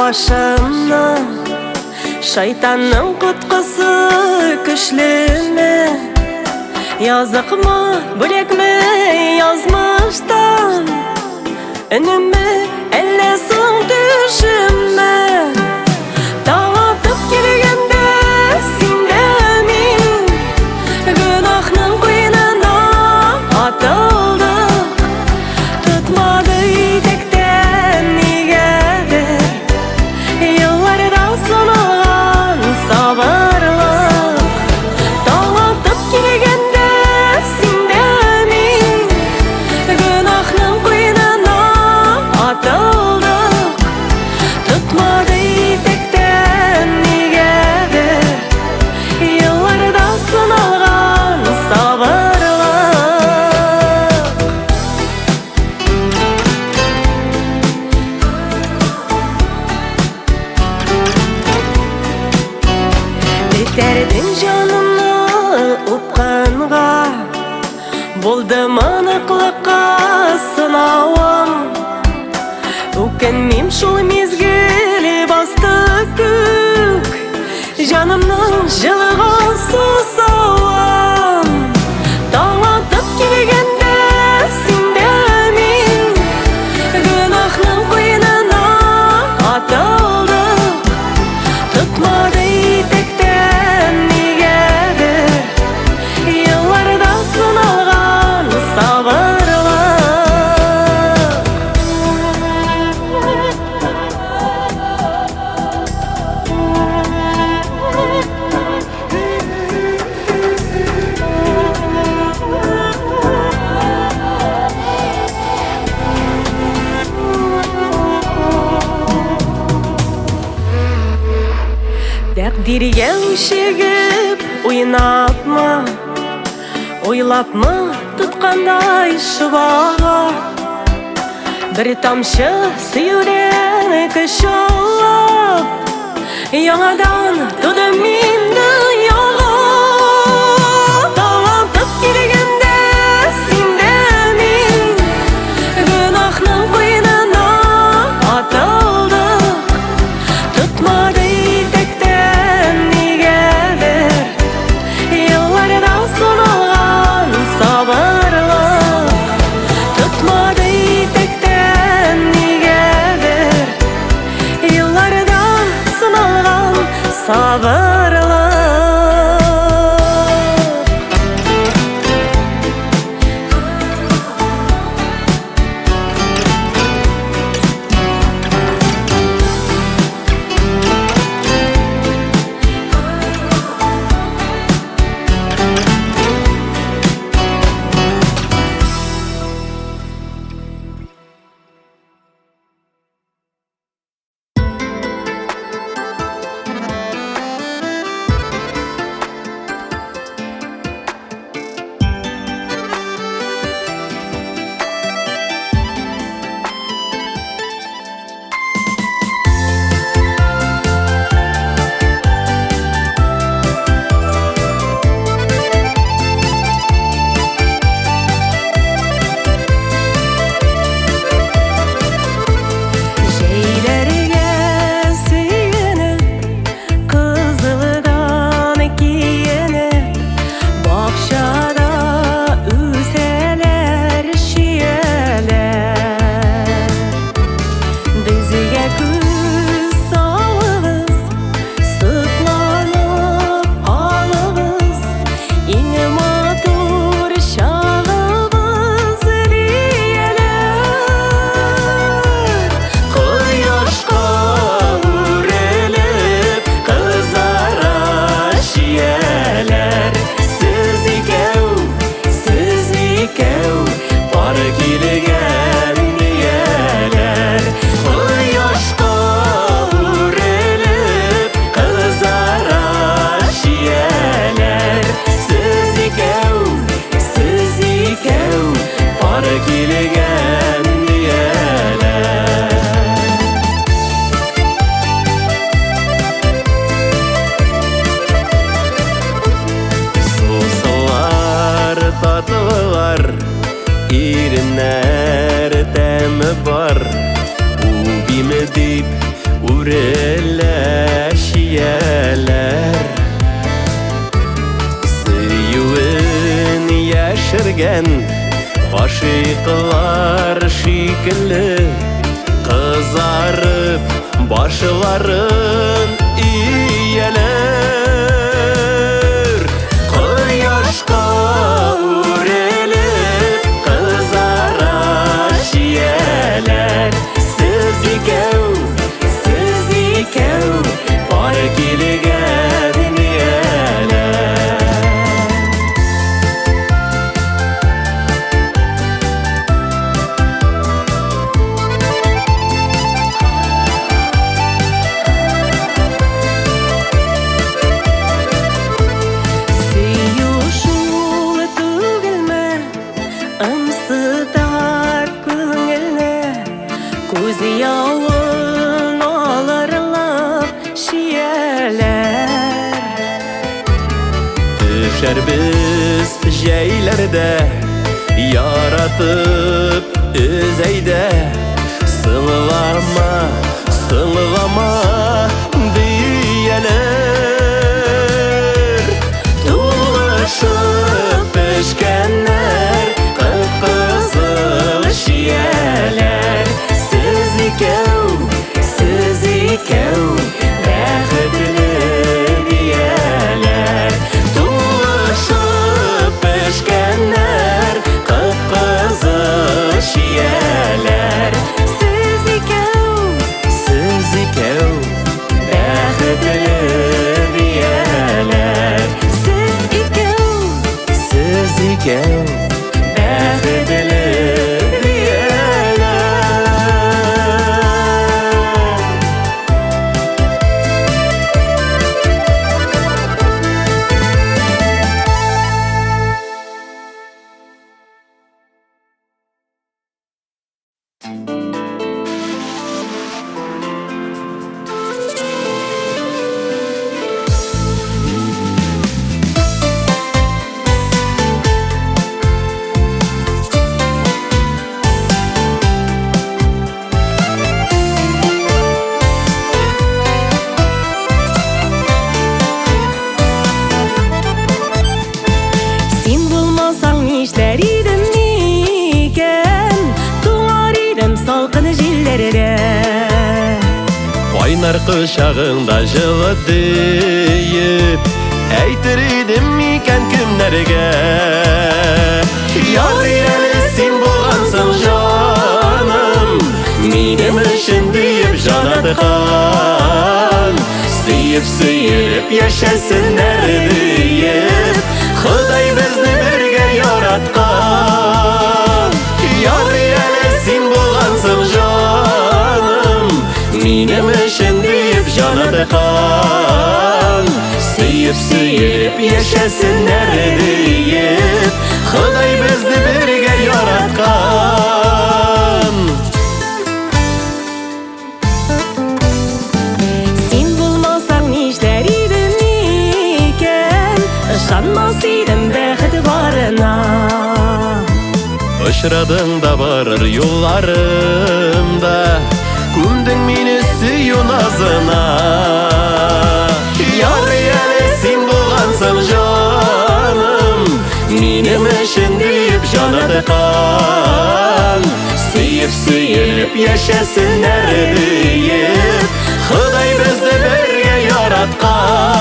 başımda Şeytanın kutkusu güçlü mü? Yazık mı, bülek mi yazmıştan Önüme ellesin düşünme Dağıtıp gelgende sindemin Günahının kuyununa atıldık Tutmadı tekten nigedir Yıllardan sonulan sabırlık Dağıtıp gelgende sindemin Günahının kuyununa atıldık Tutmadı tekten nigedir Yıllardan sonulan sabırlık Biterdin canımı upkanğa Buldum anıklıkka sınavım Ökenmeyim şol mezgili bastı kük Canımның жылыға susam Dağıtıp gelgende sindemin Günahның kuyununa atıldık Tutmadı tekten nigedir Yıllarda sınalgan sabırlık Takdirге өшігіп ойнап ма Ойлап ма тұтқандай шұбаға Бір тамшы сүйуден күш алып Яңадан туды менді яға Дағалтып келгенде сендемен Günahның кuyununa атылдық Tutmadı tekten nigedir Yıllardan sonulan sabırlık Tutmadı tekten nigedir Yıllardan sonulan sabırlık Huriler, şiyeler Süyüvün yaşırgen Aşıklar şekilli Kızarıp başların iyeler Kıyaşka uğrelip kızara şiyeler Siz ikev parkilige dünyeler Seyuşul tügülme ımsıtar көңіліне Көз yağın alırlap şiyeler Düşer biz jeylerde Yaratıp özeyde Sığlama, sığlama diyeler Tuğlaşıp pişkenler Kıpkızıl şiyeler Siz ikev bäxtli diyeler Tuğlaşıp pişkenler Kıpkızıl şiyeler Siz ikev bäxtli diyeler Siz ikev bäxtli diyeler Sen bulmasaң нишләр идем микән Туңар идем салкын җилләрдә Кайнар кочагыңда жылы диеп Әйтер идем микән кемнәргә Яр әле син булгансың җаным Минем өчен диеп җанаткан Сөеп яшәсеннәр диеп Ходай безне бергә яраткан Яр әле син булгансың җаным Минем өчен диеп җанаткан Сөеп яшәсеннәр диеп Ходай безне бергә яраткан Син булмасаң нишләр идем микән Ышанмас идем бәхет барына Очрадың да барыр юлларымда Күмдең мине сөю назына Яр әле син булгансың җаным Минем өчен диеп җанаткан Сөеп яшәсеннәр диеп Ходай безне бергә яраткан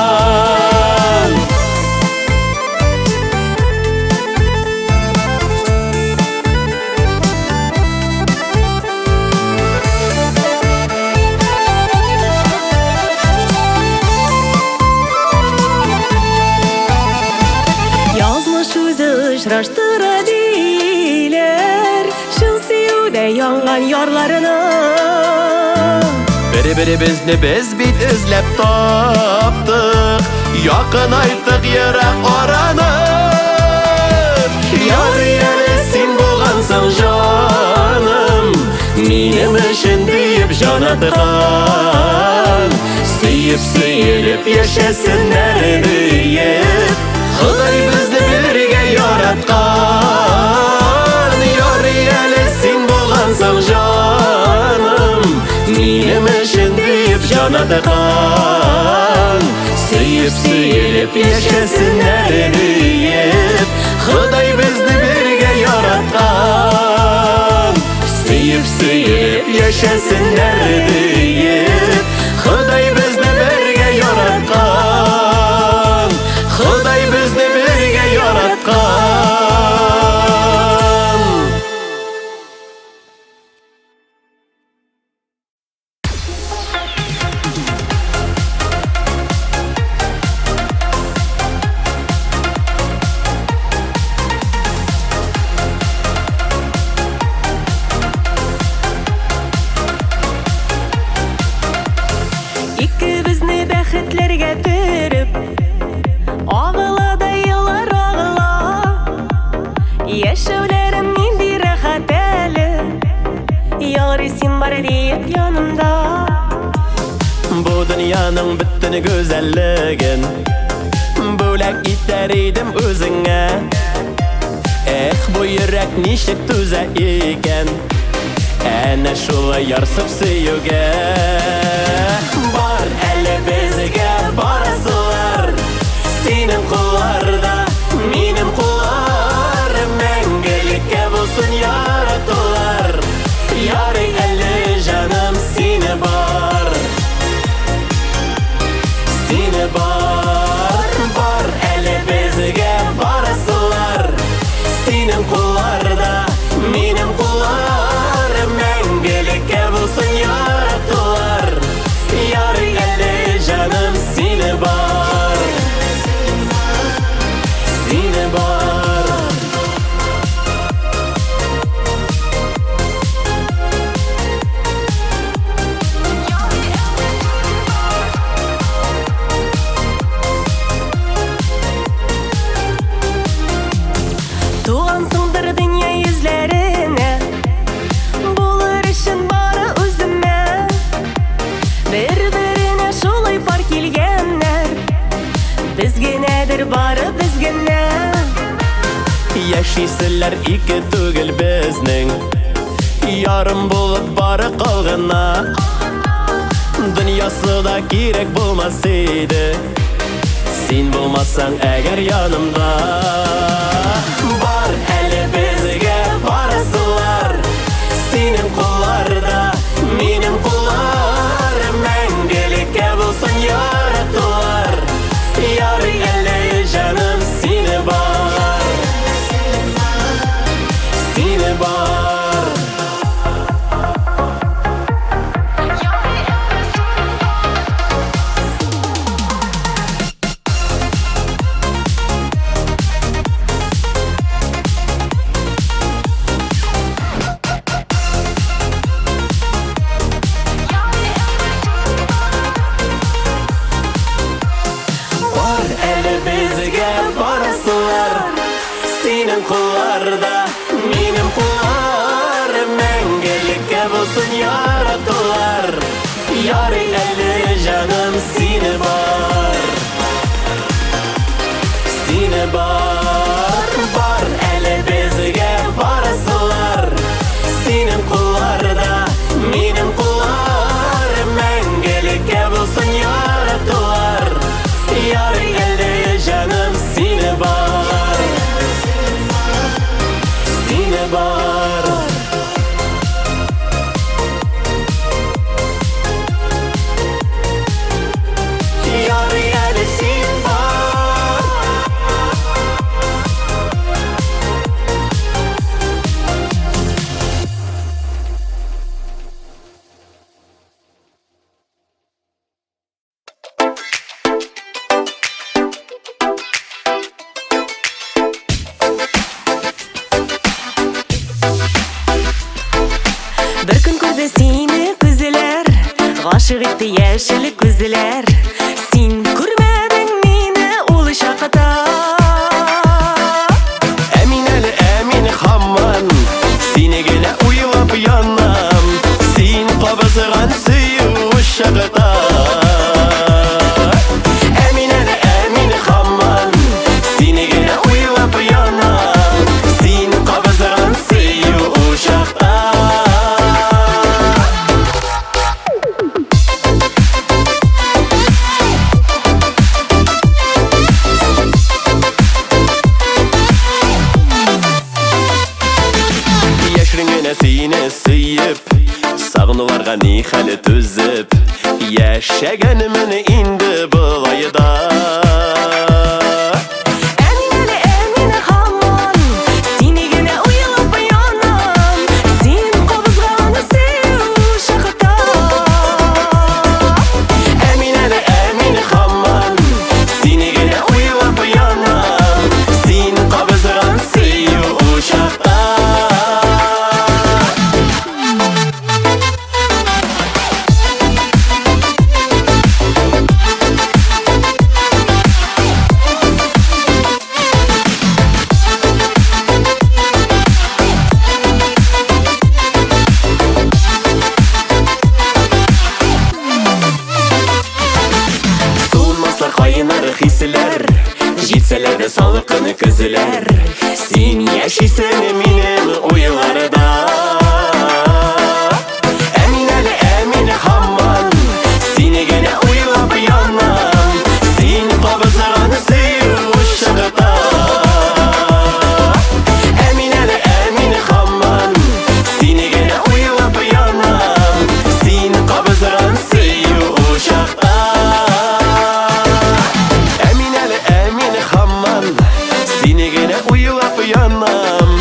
Язмыш үзе очраштыра диләр Шул сөюдә янган ярларына Бер-беребезне без бит эзләп таптык Якын айттык ерак араны Яр әле син булгансың җаным Минем өчен диеп җанаткан Сөеп яшәсеннәр диеп Ходай безне бергә яраткан Яр әле син булгансың җаным Минем өчен диеп tikan. Seyip seyilip yaşasınlar deyip Xuday bizni birge yaratkan. Seyip seyilip yaşasınlar deyip Xuday bizni birge yaratkan. Xuday bizni birge yaratkan. Ikimizni бәхетләргә төреп, агылада еллар агыла. Яшәүләрем нинди рәхәт әле, ярый син бар диеп янымда. Bu dünyanın bütün güzelliğin Bölek iter idim özüne. Bu yürek nişik tüze iken Әнә шулай ярсып сөюгә. Бар әле безгә барасылар, синең кулларда, минем кулларым. Мәңгелеккә булсын яратулар, ярый әле җаным сине бар. Сине бар, бар әле безгә барасылар, синең кулларда, минем кулларым. Мәңгелеккә булсын яратулар, ярый әле җаным сине бар. Сине бар. Тугансыңдыр дөнья йөзләренә, булыр өчен бары үземә. Бер-беренә шулай пар килгәннәр, без генәдер бары без генә. Яшиселәр ике түгел безнең, ярым булып бары калгана. Дөньясы да кирәк булмас иде, син булмасаң әгәр янымда. Бар әле безгә барасылар, синең кулларда, минем кулларым. Мәңгелеккә булсын яратулар, ярый әле җаным сине бар. Сине бар. Бар әле безгә барасылар, синең кулларда, минем кулларым. Мәңгелеккә булсын яратулар, ярый әле җаным сине бар. Сине бар, бар әле безгә барасылар, синең кулларда, минем кулларым. Мәңгелеккә булсын яратулар, ярый әле җаным сине бар. Сине бар. Ярый әле син бар. Бер көн күрде сине күзләр, гашык итте яшел күзләр. Син күрмәдең мине ул чакта. Әмин әле әмин һаман, сине генә уйлап янам. Син кабызган сөю чакта. Әмин әле әмин һаман, сине генә уйлап янам. Син кабызган сөю чакта. Сағаны хәлі түзіп Яшәгәнмен инде былайда Әминәле, әмине хамман, сине генә уйлап янам. Син кабызган сөю шакта. Әминәле, әмине хамман, сине генә уйлап янам. Син кабызган сөю учакта Кайнар хисләр, җитсәләр дә салкын көзләр. Син яшисең минем уйларда. Әминәле, әмине хамман, сине генә уйлап янам. Син кабызган сөю шакта. Әминәле, әмине хамман, сине генә уйлап янам. Син кабызган сөю шакта. Сине генә уйлап янам.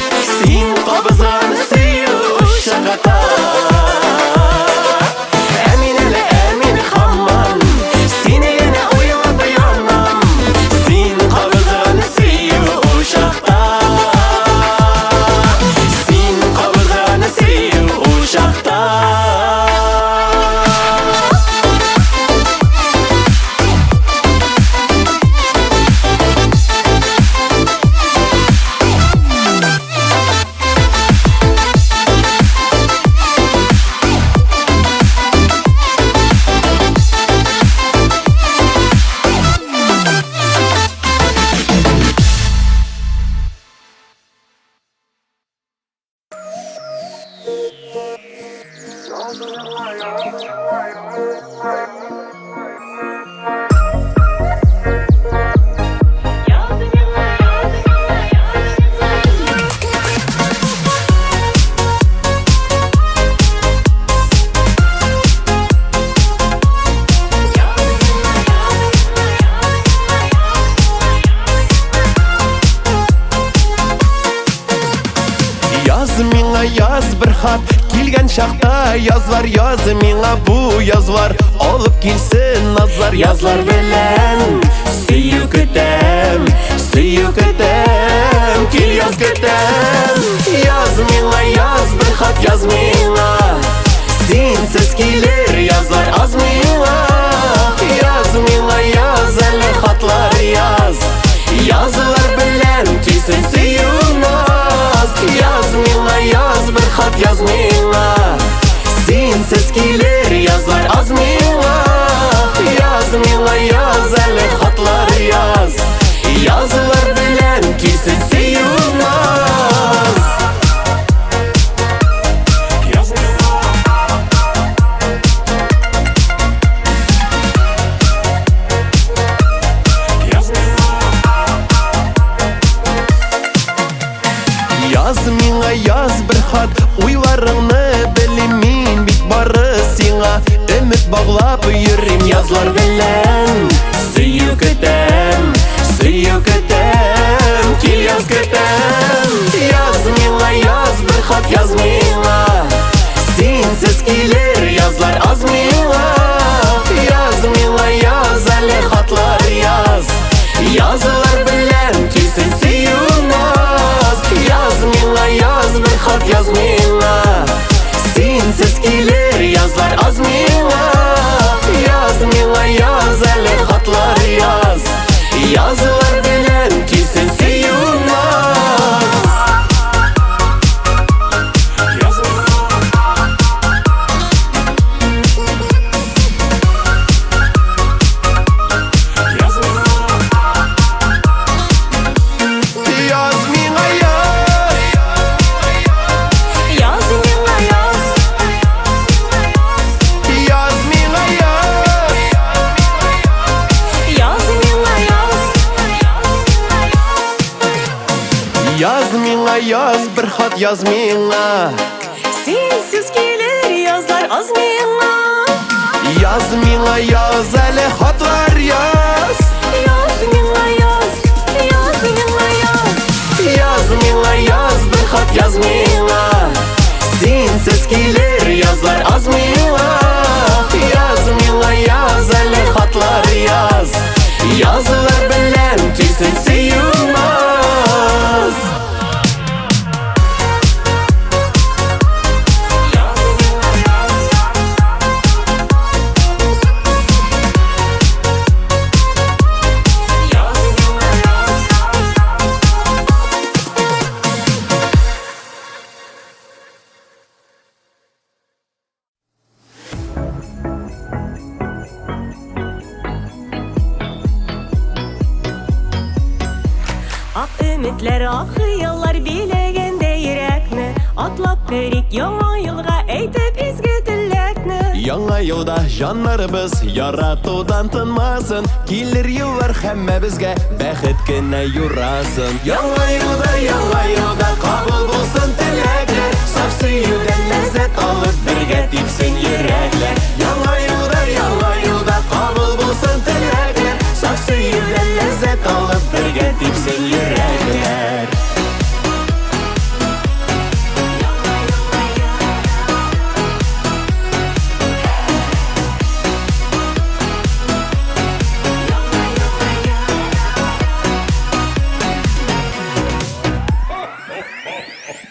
Син кабызган сөю шакта. Әминәле, әмине хамман, сине генә уйлап янам. Син кабызган сөю шакта. Син кабызган сөю шакта. Яз миңа, яз бер хат, килгән чакта язлар. Яз миңа бу язлар, алып килсен назлар. Язлар белән сөю көтәм, сөю көтәм. Кил яз көтәм. Яз миңа, яз бер хат, яз миңа. Синсез килер язлар аз миңа. Яз миңа, яз әле хатлар яз. Язлар белән килсен сөю наз. Яз миңа, яз бер хат, яз миңа. Синсез килер язлар аз миңа. Яз миңа, яз әле хатлар яз. Язлар белән килсен сөю наз. Яз миңа, яз бер хат, уйларыңны белим мин бит бары сиңа. Өмет баглап йөрим язлар белән. Сөю көтәм, сөю көтәм. Кил яз көтәм. Яз миңа, яз бер хат, яз миңа. Синсез килер язлар аз миңа. Яз миңа, яз әле хатлар яз. Язлар белән килсен сөю наз. Яз миңа, яз бер хат, яз миңа. Синсез килер язлар аз миңа. Яз миңа, яз әле хатлар яз. Язлар белән килсен сөю наз. Яз миңа, яз бер хат, яз миңа. Синсез килер язлар аз yaz ming'a. Yaz ming'a yaz әле хатлар яз. Yaz ming'a yaz, yaz ming'a yaz. Yaz ming'a yaz bir хат yaz ming'a. Sensiz килер язлар аз ming'a. Yaz ming'a yaz әле хатлар яз. Yazılar белән килсен сөюназ. Ак ümitler, ак хыяллар билегәндә йөрәкне. Атлап керик яңа юлга, әйтеп изге теләкне. Яңа елда җаннарыбыз яратудан тынмасын. Килер еллар һәммәбезгә бәхет кенә юрасын. Яңа елда кабул булсын теләкләр. Саф сөюдән ләззәт алып бергә типсен йөрәкләр. Яңа елда кабул булсын теләкләр. Саф сөюдән ләззәт алып бергә типсен йөрәкләр.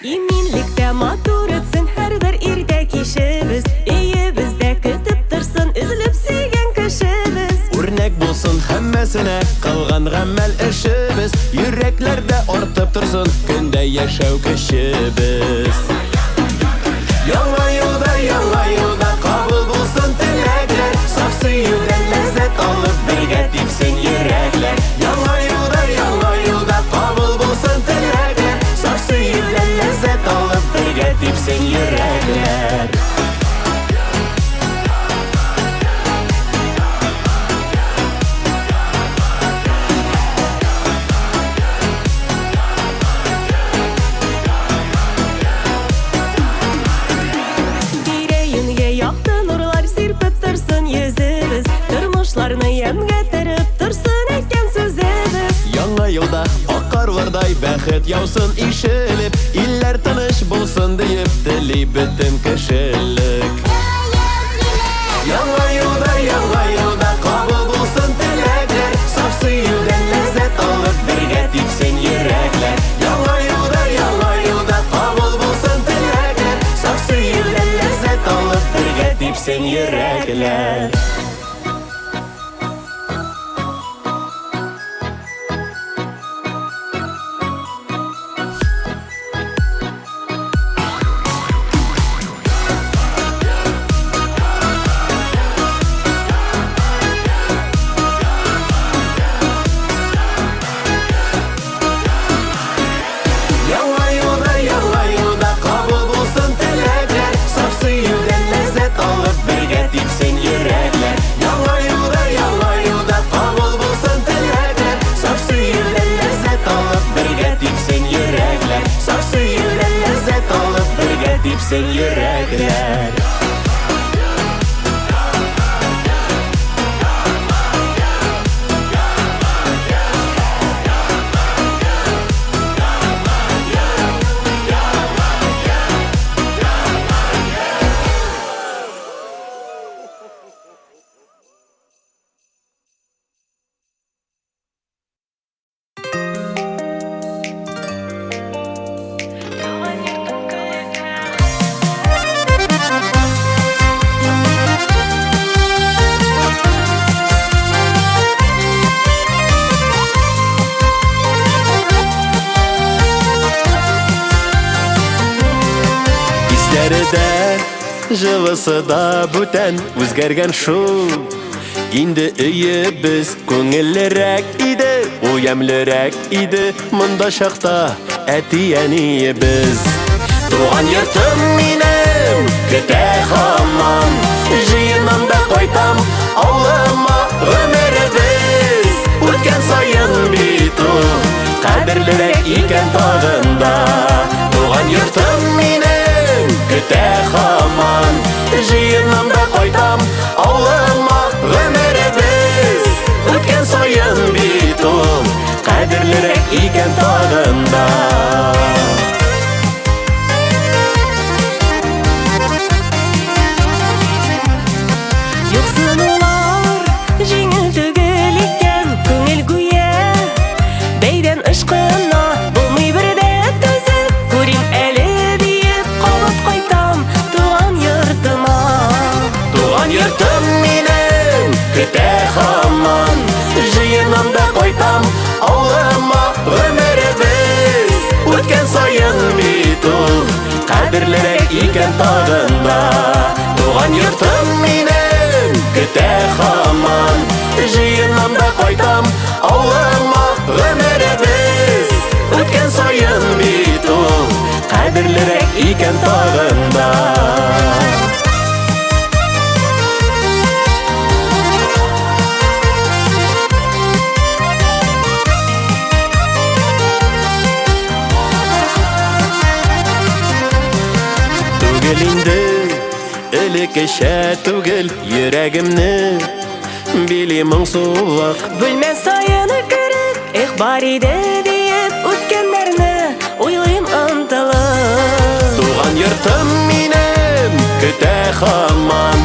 Иминлектә матур үтсен һәрбер иртә кичебез. Өебездә көтеп торсын үзлеп сөйгән кешебез. Үрнәк булсын һәммәсенә кылган гамәл эшебез. Йөрәкләрдә артып торсын көндә яшәү көчебез. Яңа елда кабул булсын теләкләр. Саф сөюдән ләззәт алып бергә типсен йөрәкләр. Яңа елда кабул булсын теләкләр. Саф сөюдән ләззәт алып бергә типсен йөрәкләр. Тирә-юньгә якты нурлар сирпеп торсын йөзебез. Тормышларны ямгә тереп торсын әйткән сүзебез. Яңа елда ак карлардай бәхет яусын ишелеп. Илләр тыныч булсын диеп тели бөтен кешелек. Яңа елда кабул булсын теләкләр. Саф сөюдән ләззәт алып бергә типсен йөрәкләр. Яңа елда кабул булсын теләкләр. Саф сөюдән ләззәт алып бергә типсен йөрәкләр. Яңа елда кабул булсын теләкләр. Саф сөюдән ләззәт алып бергә типсен йөрәкләр. Яңа елда кабул булсын теләкләр. Саф сөюдән ләззәт алып бергә типсен йөрәкләр. Саф сөюдән ләззәт алып бергә типсен йөрәкләр. Жылысы да бүтән үзгәргән шул. Инде өебез күңеллерәк иде, уямлырәк иде. Монда чакта әти-әниебез. Туган йортым минем көтә һаман. Җыенам да кайтам авылыма. Гомеребез үткән саен бит ул кадерлерәк икән тагында. Туган йортым минем көтә һаман. Җыенам икән тагында. Юксын улар жеңіл түгел икән, күңел гүя бәйдән ышкына булмый бердә төзеп. Күрим әле диеп калып кайтам туган йортыма. Туган йортым минем көтә һаман, җыенам да кайтам авылыма. Гомеребез үткән саен бит ул кадерлерәк икән тагында. Туган йортым минем көтә һаман, җыенам да кайтам авылыма. Гомеребез үткән саен бит ул кадерлерәк икән тагында. Түгел инде элеккечә түгел, йөрәгемне били моңсулык. Бүлмән саены кереп, эх бар иде диеп үткәннәрне уйлыйм ынтылып. Туган йортым минем көтә һаман,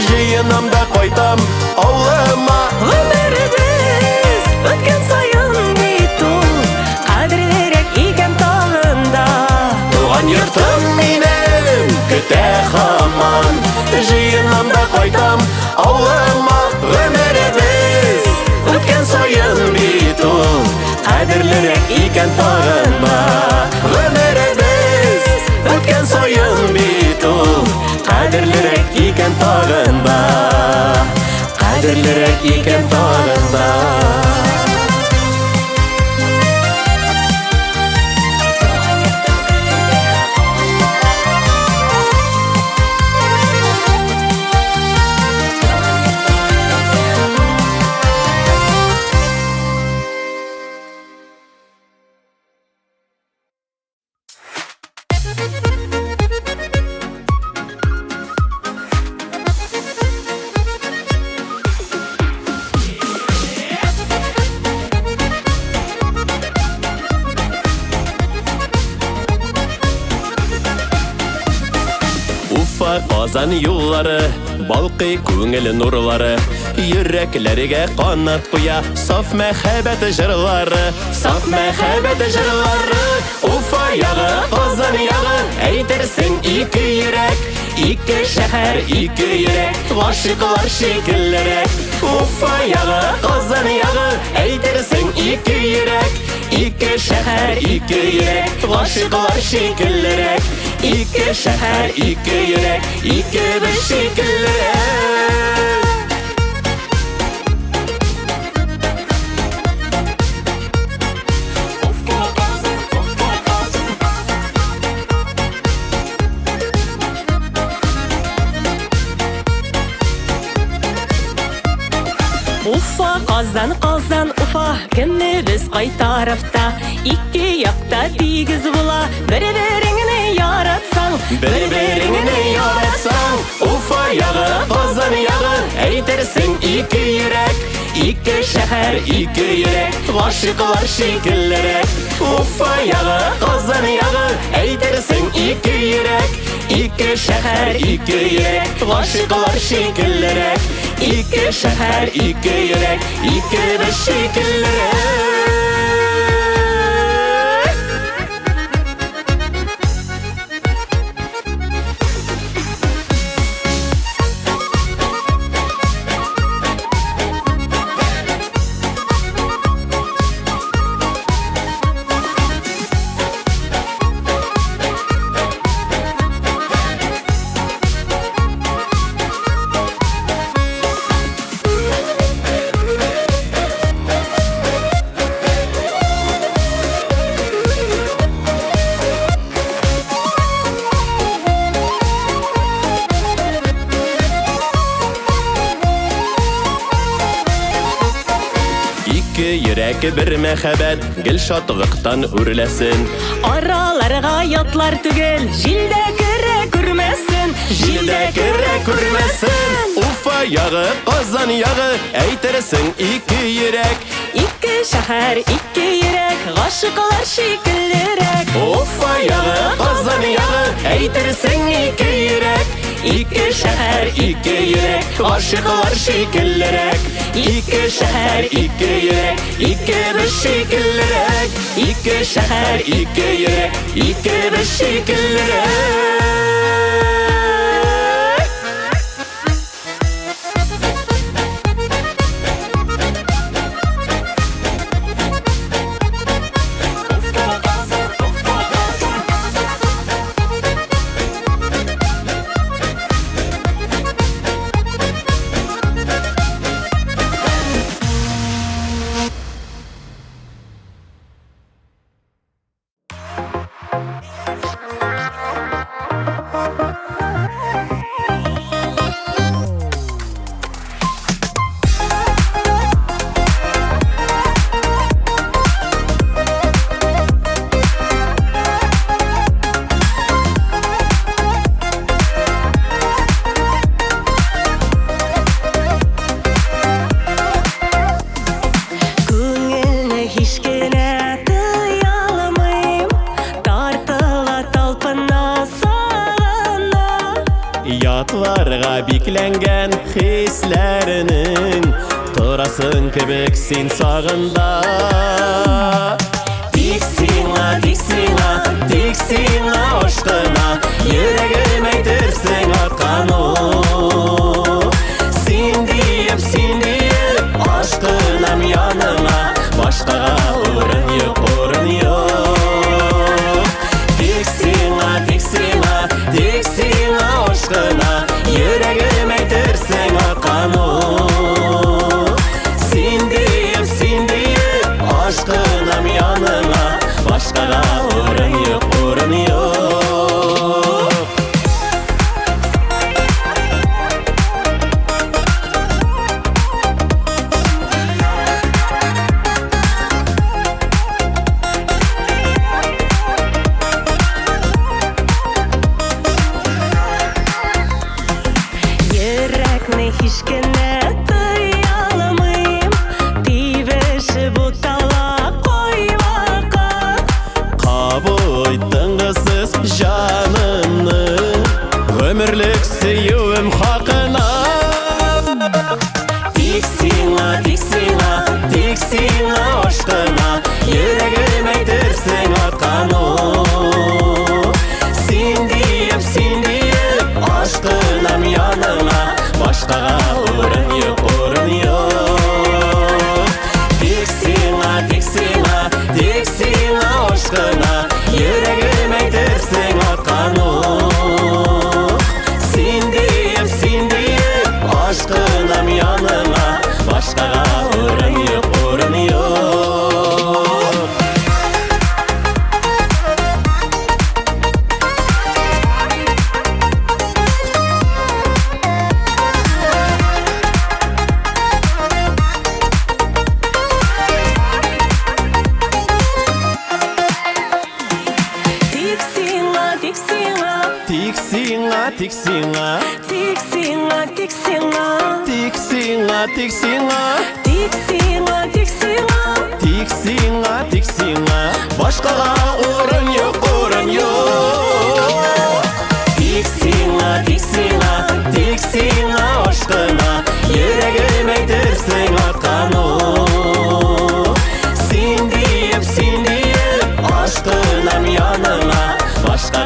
җыенам да кайтам авылыма. Гомеребез үткән саен бит ул кадерлерәк икән тагында. Туган йортым минем көтә һаман, җыенам да кайтам авылыма. Гомеребез үткән саен бит ул кадерлерәк икән тагында. Гомеребез үткән саен бит ул кадерлерәк икән тагында. Кадерлерәк икән тагында. Уфа, Казан юллары, балкый күңел нурлары, йөрәкләргә канат куя саф мәхәббәт җырлары. Саф мәхәббәт җырлары. Уфа ягы, Казан ягы, әйтерсең ике йөрәк, ике шәһәр, ике йөрәк, гашыйклар шикеллерәк. Уфа ягы, Казан ягы, әйтерсең ике йөрәк, ике шәһәр, ике йөрәк, гашыйклар шикеллерәк. Ике шәһәр, ике йөрәк, ике без шикеллерәк. Уфа, Казан, Казан, Уфа, кемне без кай тарафта? Ике якта тигез була, бер-береңне яратсаң, Бер-береңне яратсаң. Уфа ягы, Казан ягы, әйтерсең ике йөрәк, ике шәһәр, ике йөрәк, гашыйклар шикеллерәк. Уфа ягы, Казан ягы, әйтерсең ике йөрәк, ике шәһәр, ике йөрәк, гашыйклар шикеллерәк. Ике шәһәр, ике йөрәк, ике без шикеллерәк. Ике йөрәк бер мәхәббәт, гел шатлыктан үрләсен. Араларга ятлар түгел, җилдә керә күрмәсен, Җилдә керә күрмәсен. Уфа ягы, Казан ягы, әйтерсең ике йөрәк, ике İki şehir, iki yürek, aşıklar şekillerek. Of ayağı, kazan yağı, eytirsen iki yürek. İki şehir, iki yürek, aşıklar şekillerek. İki şehir, iki yürek, iki bir şekillerek. İki şehir, iki yürek, iki bir şekillerek. Yatlarga biklengen hislerinin Turasın kebek sin sağında Tiksina, tiksina, tiksina aşkına Yüreğim eytirsin atkanı Sin deyip aşkınam yanına Başka urun yok, urun yok Tiksina, tiksina, tiksina aşkına Yüreğim eytirsin atkanı Sin deyip aşkınam yanına Başka urun yok, urun yok Hiçkine tıyalamayım Diveşi bu tala koyvaka Kabul ettin kızsız canımı Ömürlük seyuvim hakkına Tiksina, tiksina, tiksina aşkına Yüreğim eytirsin atkanı Sin deyip aşkınam yanına Başka urun yok, urun yok Tiksina, tiksina, tiksina aşkına Yüreğim eytirsin atkanı Sin deyip aşkınam yanına Başka urun yok, urun yok Tiksina, tiksina, Tiksina, tiksina tiksina, tiksina Tiksina, tiksina Tiksina, tiksina Başka urun yok, urun yok Tiksina, tiksina, tiksina aşkına Yüreğim eytirsin atkanı Sin deyip aşkınam yanına Başka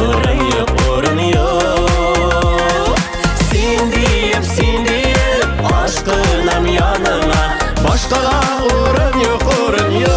urun yok, urun yok Sin deyip aşkınam yanına Başka urun yok, urun yok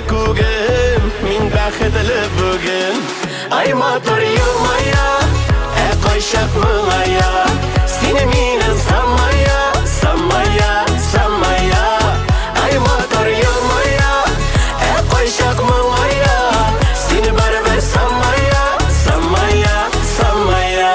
күгім, мен бәхетлі бүгін. Ай матур елмая, қойшақ мұңая, сені менің самая, самая, самая. Ай матур елмая, қойшақ мұңая, сені бәрібір самая, самая, самая.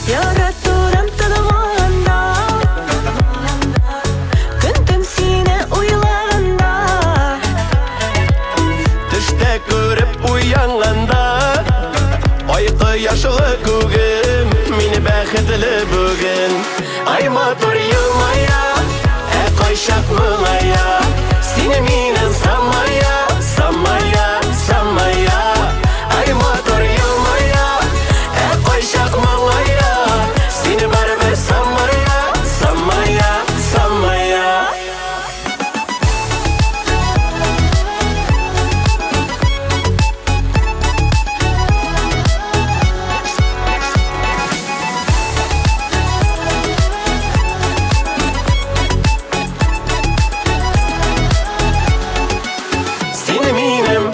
Яратудан тынығанда, күн-түн сені ойлағанда, Түште көріп уянғанда, ай құяшлы күгім, мені бәхетлі бүгін. Ай матур елмая, қойшақ мұңая, сені менің самая, самая, самая. Ай матур елмая, қойшақ мұңая, сені бәрібір самая, самая, самая. Сені менің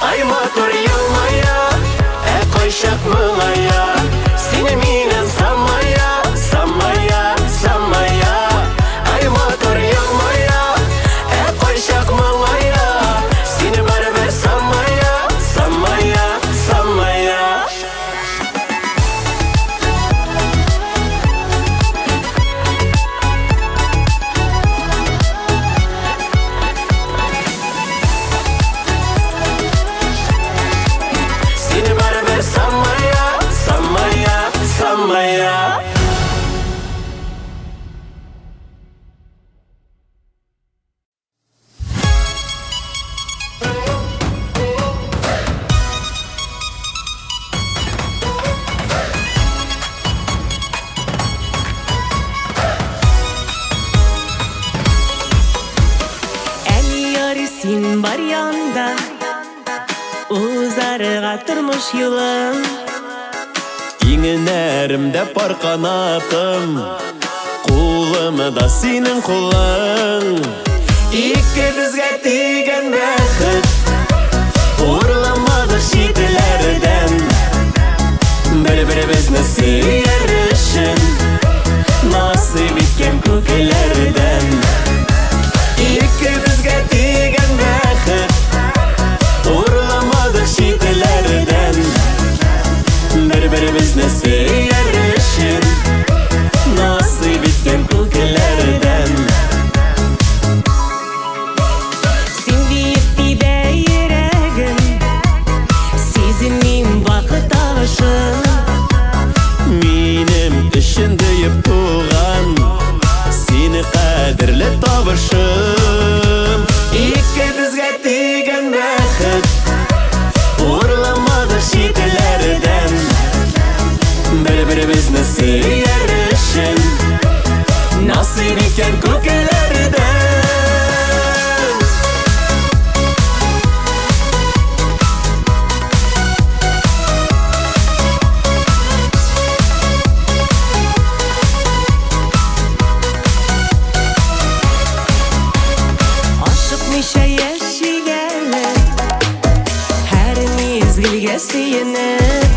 Ай матур елмая, қойшақ мұңая, сені менің самая, самая, самая. Ай матур елмая, қойшақ мұңая, сені бәрібір самая, самая, самая. Сені бәрібір самая, самая, самая. әлі яры сен бар янда, ұзарыға тұрмыш юлым. Еңін әрімді бар қанатым, қолымда сенің қолың. Екі бізге теген бәхіт, ұрламады шетелерден. Бір-бірімізді сүйер үшін, насып еткен көкелерден. Екі бізге теген бәхіт, ұрламады шетелерден. Бір-бірімізді сүйер үшін, насып еткен көкелерден. Сен биікті бәйрегім, сезіммен бақыт ағышын. Менің үшін дейіп туған, сені қадірлі табышым. Екі бізге теген бәхіт, ұрламады шетелерден. Бір-бірімізді сүйер үшін, насып еткен көкелерден. Ашық миша яшигәлі, әр мезгілге сүйініп.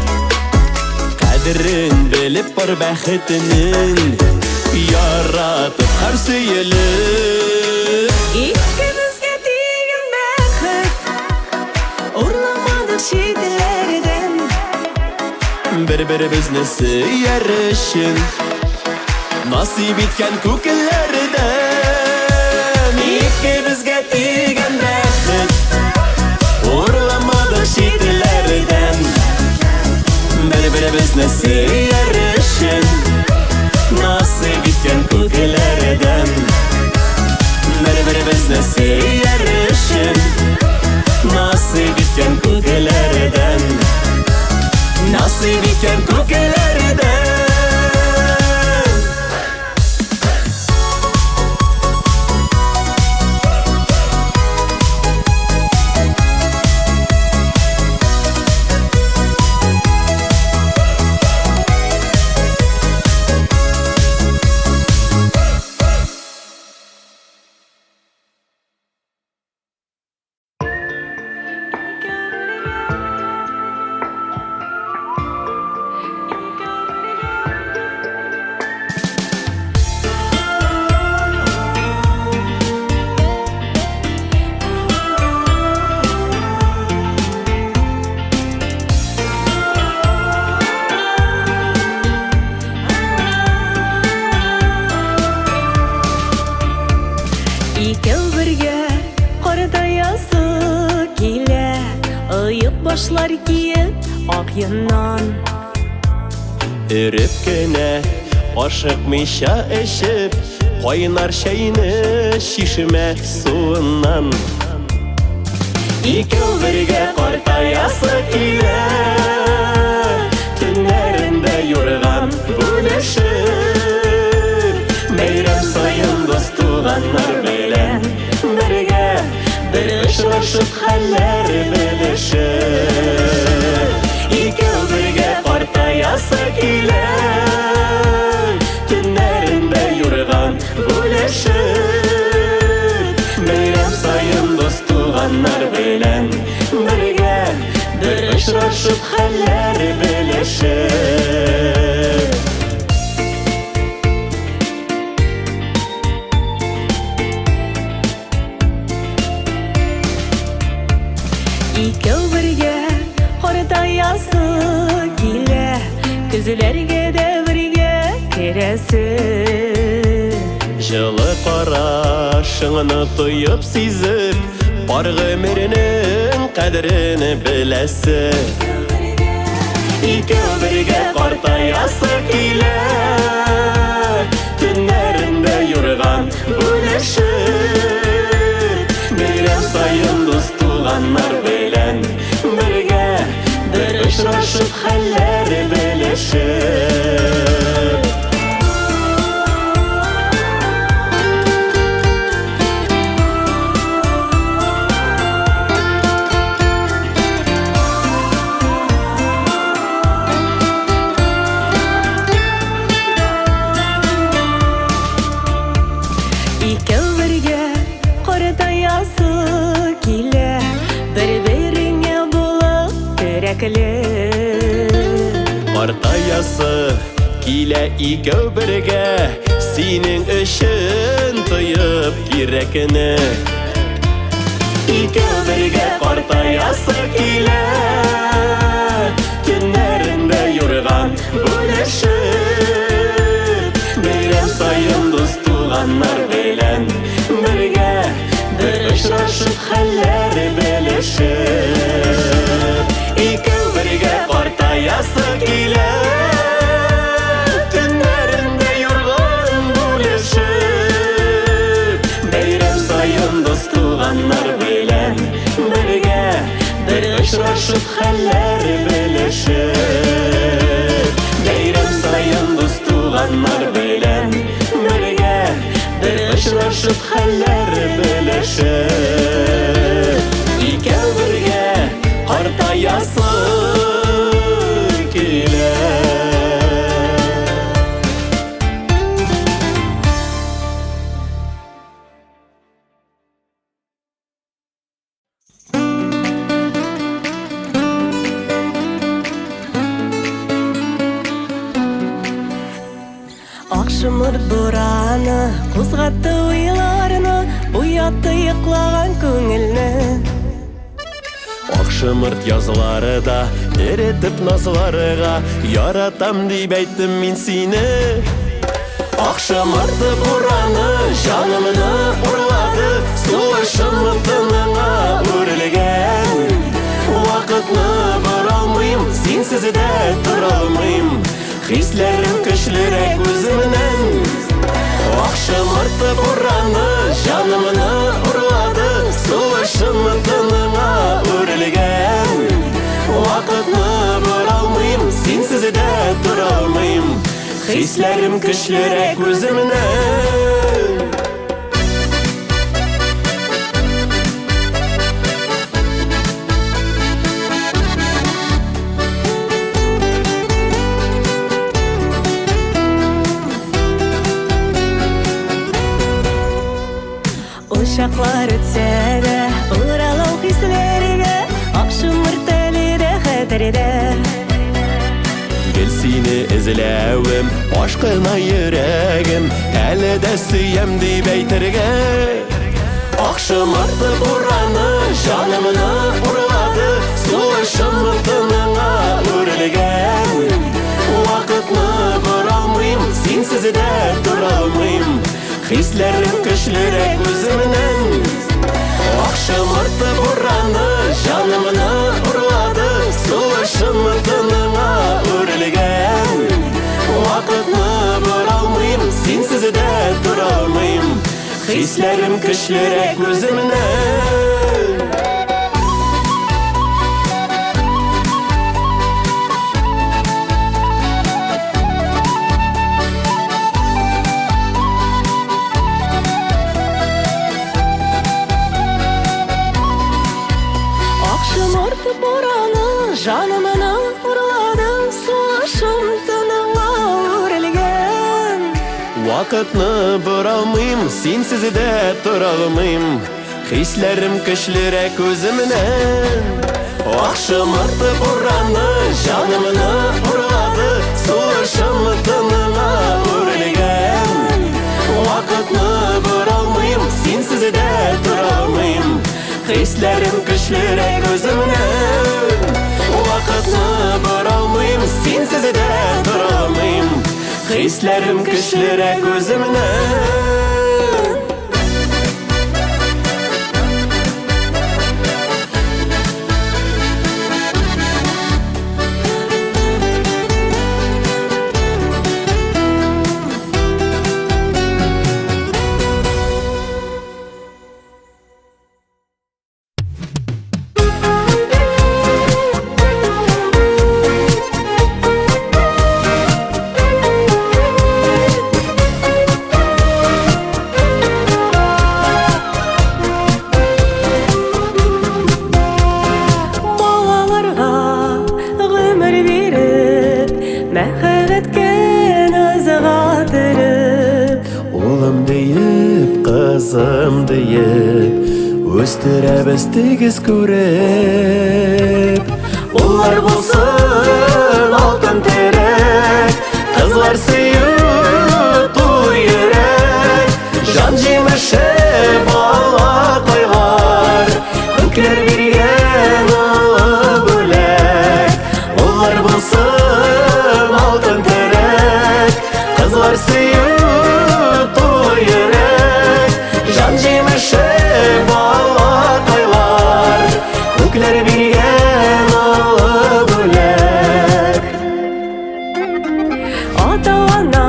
Қадірін біліп бар бәхетінің, яратып һәм сөйеліп. Ikimizге тиген бәхет, ұрламадық шетелерден. Бір-бірімізді сүйер үшін, насып еткен көкелерден. Ikimizге тиген бәхет, ұрламадық шетелерден. Бір-бірімізді сүйер үшін, насып еткен көкелерден. безне сөйер үшін насип еткен көкелерден, насип еткен көкелерден. Башлар киеп ак Үріп көне ашықмыйша ішіп, қойнар шайны шишіме суыннан. Екеу бірге қартаясы келе, түнлерінде юрған бөлішіп, бәйрем сайын дос туғаннар белен, бірге бір ұшырашып хәлләр білішіп. Екеу бірге қартаясы келе, түнлерінде юрған бөлішіп, бәйрем сайын дос туғанар белен, бірге бір ұшырашып хәлләр білішіп. Икәү бірге қартаясы келе, күзілерге де бірге кересі. Жылы қарашыңыны тұйып сезіп, бар ғөмірінің қадіріні біләсі. Икәү бірге қартаясы келе, түнлерінде юрған бөлішіп, бәйрем сайын дос туғанар белен, бірге бір ұшырашып хәлләр білішіп. Икәү бірге қартаясы келе, бір-біріңе болып тірәкілі. Қартаясы келе икәү бірге, сенің үшін тұйып керекіні. Икәү бірге қартаясы келе, түнлерінде юрған бөлішіп, бәйрем сайын дос туғанар белен, бірге бір ұшырашып хәлләр білішіп. Икәү бірге қартаясы келе, түнлерінде юрған бөлішіп, бәйрем сайын дос туғанар белен, бірге бір ұшырашып хәлләр білішіп. Бәйрем сайын дос туғанар белен, бірге бір ұшырашып хәлләр білішіп. Икәү бірге қартаясы келе. Ақшымыр бураны қозғатты ойларыны, ұятты йықлаған көңілні. Ақшымырт язылары да еретіп назларыға, яратам дейб әйттім мен сені. Ақшымырты бураны жанымны ұрлады, сулышымытыныңа өрілген. Вақытны бір алмайым, сенсіз де тұр алмайым, хислерім көшлерек өзімнен. Ақшымырты бураны жанымны ұрлады, Хисләрем көчлерәк үземнән. Uşaqlar ötsə də, uralau hislərigə, Akşumur təlidə, xətəridə. Gel seni izləyim, aşkına yüreğim, Әлі дә сөйем дип әйтергә. Акшым арты бураны, жанымны урлады, Сулышым тыныңа үрелгән. Вакытны боралмыйм, синсез дә туралмыйм, Хисләрем көчлерәк үземнән. Акшым арты бураны, жанымны урлады, Сулышым тыныңа үрелгән. Вакытны боралмыйм, синсез дә туралмыйм, Хисләрем көчлерәк үземнән. Акшым арты бураны, жанымны урлады, Сулышым тыныңа үрелгән. Вакытны боралмыйм, синсез дә туралмыйм, Хисләрем көчлерәк үземнән. Акшым арты бураны, жанымны урлады, Сулышым тыныңа үрелгән. Вакытны боралмыйм, синсез дә туралмыйм, Хисләрем көчлерәк үземнән. Вакытны боралмыйм, синсез дә туралмыйм, Хисләрем көчлерәк үземнән. Улым дейіп, қызым дейіп, өстірәбіз тегіз көріп. Олар болсын алтын терек, қызлар сүйіп той ерек. Жан жеміші бала қойлар, көклер берген ұлы бөлек. Олар болсын алтын терек, қызлар сүйіп той ерек. Жан жеміші бала қойлар, көклер берген ұлы бөлек. Ата-ана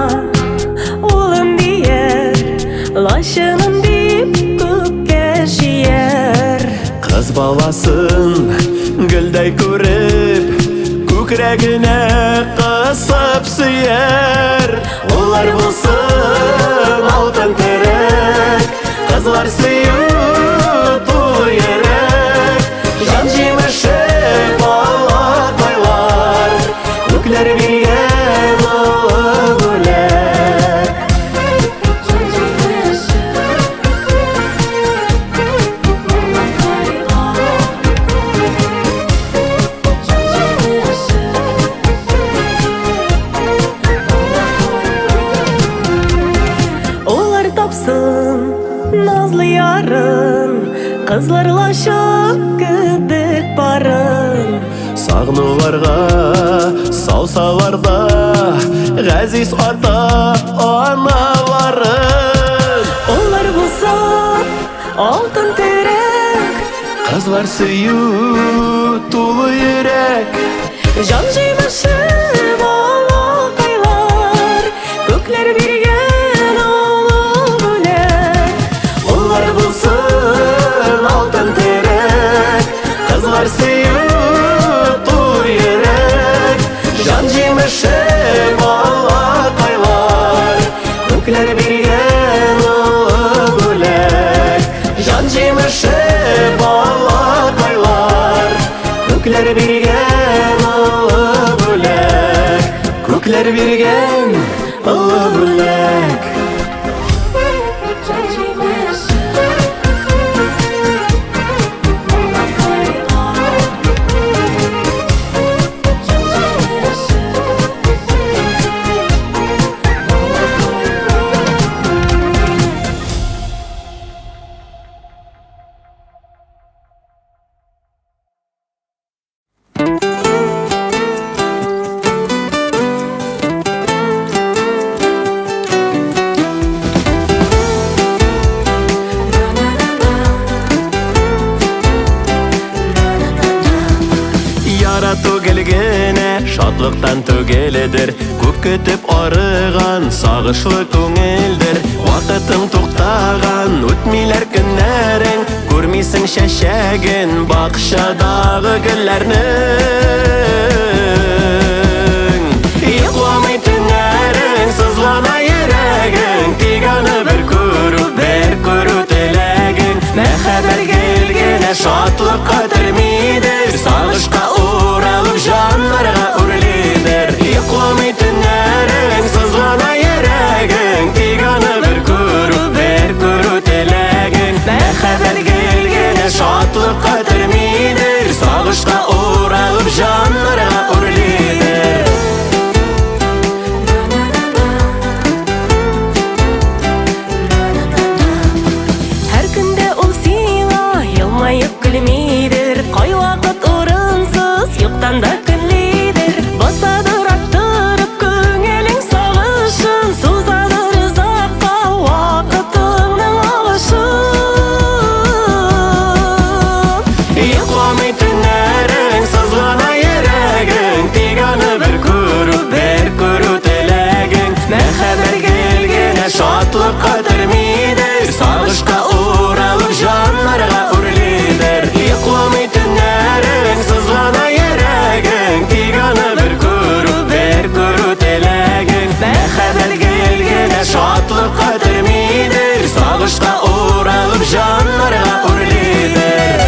улым дейер, лашыным деп көкке жиер. Қыз баласын гүлдай көріп, көкірегіне қысып сүйер. Олар болсын алтын терек, қызлар сүйіп той ерек. Жан жеміші бала қойлар, көклер берген ұлы бөлек. Олар тапсын назлы ярын, қызлар лашып кебек барын. Сағынуларға саусаларда ғәзиз ата аналарын. Олар болса алтын терек, Қызлар сүю тулы йөрәк. жан жеміші бала қайлар, көклер берген ұлы бөлек. Олар болсын алтын терек, қызлар сүю той йөрәк. Жан жеміші бала қайлар, жайнашып алақайлар. Көклер берген ұлы бүләк, көклер берген ұлы бүләк. Төгелгене шатлыктан төгеледер, күп көтүп арыган сагышлы күңелдер. Вакытың туктаган, үтмиләр көннәрең, күрмисең чәчәген бакчадагы гөлләрнең. Йокламый төннәрең, сызлана йөрәгең, тик аны бер күрү теләгең. Мәхәббәт келгене шатлыкка төрмидер, сагышка жанларға үрлидер. Йокламый төннәрең, сызлана йөрәгең, тик аны бер күрү теләгең. Мәхәббәт келгене шатлыкка төрмидер, сагышка уралып жанларға үрлидер. Һәр көндә ул сиңа елмаеп көлмидер, кай вакыт урынсыз юктан да көнлидер. Басадыр аттырып күңелең сагышын, сузадыр озакка вакытыңның агышын. Йокламый төннәрең, сызлана йөрәгең, тик аны бер күрү теләгең. Мәхәббәт келгене шатлыкка төрмидер, сагышка уралып жанларға үрлидер. Йокламый төннәрең, сызлана йөрәгең, тик аны бер күрү теләгең. Мәхәббәт келгене шатлыкка төрмидер, сагышка уралып жанларға үрлидер.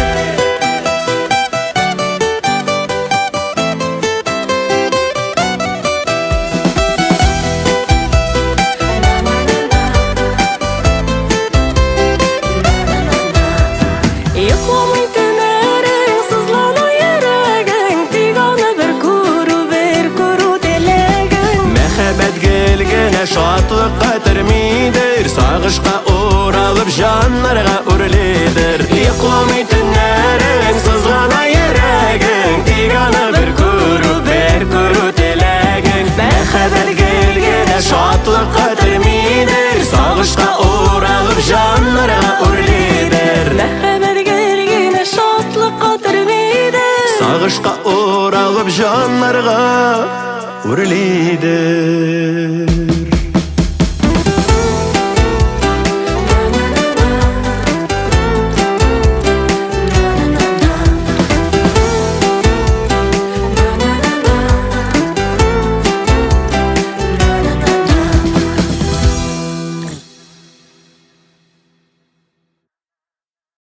Йокламый төннәрең, сызлана йөрәгең, тик аны бер күрү теләгең. Мәхәббәт келгене шатлыкка төрмидер, сагышка уралып жанларға үрлидер. Йокламый төннәрең, сызлана йөрәгең, тик аны бер күрү теләгең. Мәхәббәт келгене шатлыкка төрмидер, сагышка уралып жанларға үрлидер. Мәхәббәт келгене шатлыкка төрмидер, Сагышка уралып жанларға үрлидер.